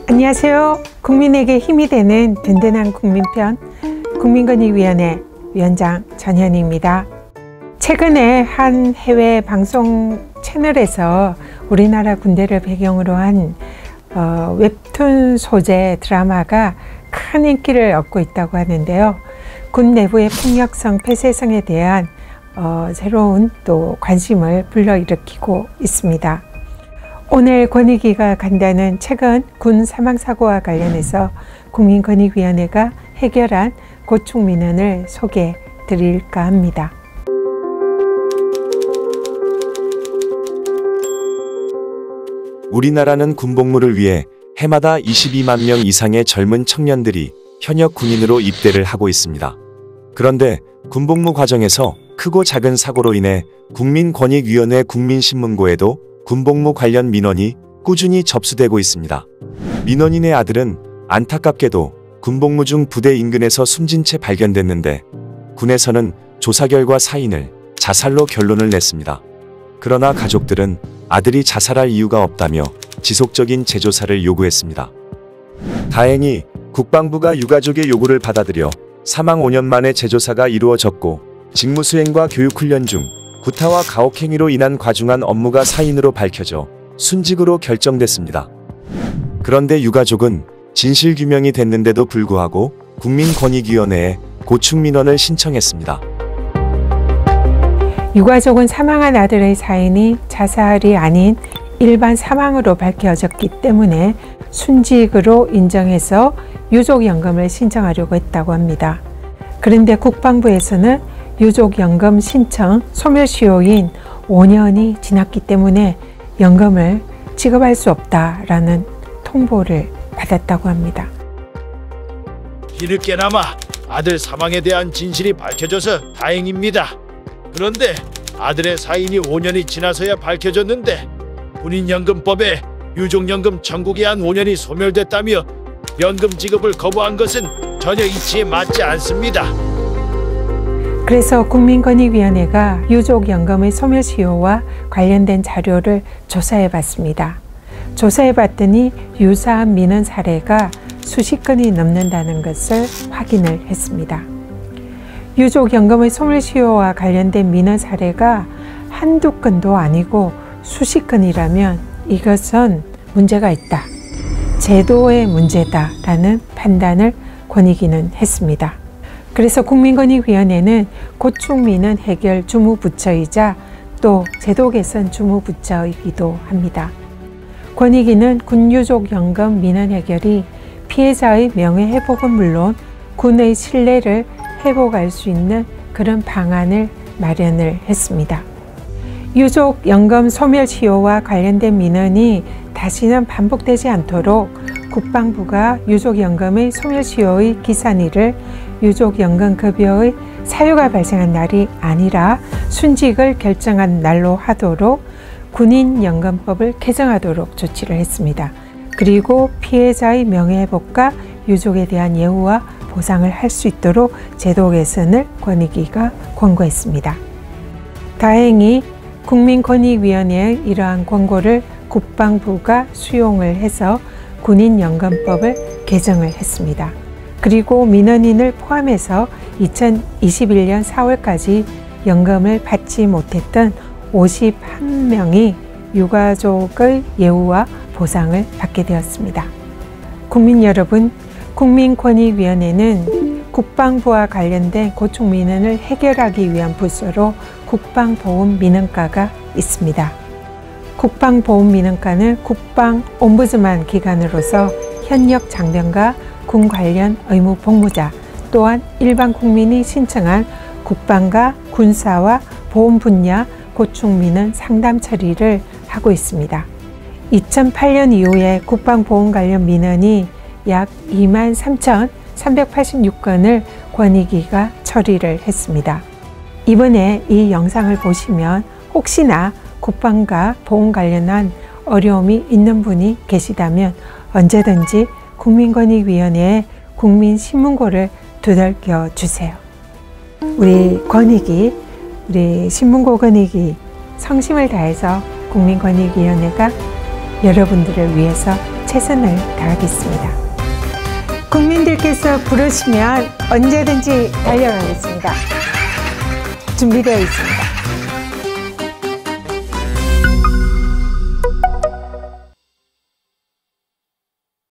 안녕하세요. 국민에게 힘이 되는 든든한 국민편 국민권익위원회 위원장 전현희입니다. 최근에 한 해외 방송 채널에서 우리나라 군대를 배경으로 한 웹툰 소재 드라마가 큰 인기를 얻고 있다고 하는데요. 군 내부의 폭력성, 폐쇄성에 대한 새로운 또 관심을 불러일으키고 있습니다. 오늘 권익위가 간다는 최근 군 사망사고와 관련해서 국민권익위원회가 해결한 고충 민원을 소개해 드릴까 합니다. 우리나라는 군복무를 위해 해마다 22만 명 이상의 젊은 청년들이 현역 군인으로 입대를 하고 있습니다. 그런데 군복무 과정에서 크고 작은 사고로 인해 국민권익위원회 국민신문고에도 군복무 관련 민원이 꾸준히 접수되고 있습니다. 민원인의 아들은 안타깝게도 군복무 중 부대 인근에서 숨진 채 발견됐는데 군에서는 조사 결과 사인을 자살로 결론을 냈습니다. 그러나 가족들은 아들이 자살할 이유가 없다며 지속적인 재조사를 요구했습니다. 다행히 국방부가 유가족의 요구를 받아들여 사망 5년 만에 재조사가 이루어졌고 직무수행과 교육훈련 중 구타와 가혹행위로 인한 과중한 업무가 사인으로 밝혀져 순직으로 결정됐습니다. 그런데 유가족은 진실규명이 됐는데도 불구하고 국민권익위원회에 고충민원을 신청했습니다. 유가족은 사망한 아들의 사인이 자살이 아닌 일반 사망으로 밝혀졌기 때문에 순직으로 인정해서 유족연금을 신청하려고 했다고 합니다. 그런데 국방부에서는 유족연금 신청 소멸시효인 5년이 지났기 때문에 연금을 지급할 수 없다라는 통보를 받았다고 합니다. 뒤늦게나마 아들 사망에 대한 진실이 밝혀져서 다행입니다. 그런데 아들의 사인이 5년이 지나서야 밝혀졌는데 군인연금법에 유족연금 청구기한 5년이 소멸됐다며 연금 지급을 거부한 것은 전혀 이치에 맞지 않습니다. 그래서 국민권익위원회가 유족연금의 소멸시효와 관련된 자료를 조사해 봤습니다. 조사해 봤더니 유사한 민원 사례가 수십 건이 넘는다는 것을 확인을 했습니다. 유족연금의 소멸시효와 관련된 민원 사례가 한두 건도 아니고 수십 건이라면 이것은 문제가 있다. 제도의 문제다라는 판단을 권익위는 했습니다. 그래서 국민권익위원회는 고충민원 해결 주무부처이자 또 제도 개선 주무부처이기도 합니다. 권익위는 군유족연금 민원 해결이 피해자의 명예회복은 물론 군의 신뢰를 회복할 수 있는 그런 방안을 마련을 했습니다. 유족연금 소멸시효와 관련된 민원이 다시는 반복되지 않도록 국방부가 유족연금의 소멸시효의 기산일을 유족연금급여의 사유가 발생한 날이 아니라 순직을 결정한 날로 하도록 군인연금법을 개정하도록 조치를 했습니다. 그리고 피해자의 명예회복과 유족에 대한 예우와 보상을 할 수 있도록 제도 개선을 권익위가 권고했습니다. 다행히 국민권익위원회의 이러한 권고를 국방부가 수용을 해서 군인연금법을 개정을 했습니다. 그리고 민원인을 포함해서 2021년 4월까지 연금을 받지 못했던 51명이 유가족의 예우와 보상을 받게 되었습니다. 국민 여러분, 국민권익위원회는 국방부와 관련된 고충민원을 해결하기 위한 부서로 국방보훈민원과가 있습니다. 국방보훈민원과는 국방옴부즈만 기관으로서 현역 장병과 군 관련 의무 복무자 또한 일반 국민이 신청한 국방과 군사와 보훈 분야 고충민원 상담 처리를 하고 있습니다. 2008년 이후에 국방보훈 관련 민원이 약 23,386건을 권익위가 처리를 했습니다. 이번에 이 영상을 보시면 혹시나 국방과 보훈 관련한 어려움이 있는 분이 계시다면 언제든지 국민권익위원회에 국민신문고를 두들겨 주세요. 우리 권익위, 우리 신문고 권익위 성심을 다해서 국민권익위원회가 여러분들을 위해서 최선을 다하겠습니다. 국민들께서 부르시면 언제든지 달려가겠습니다. 준비되어 있습니다.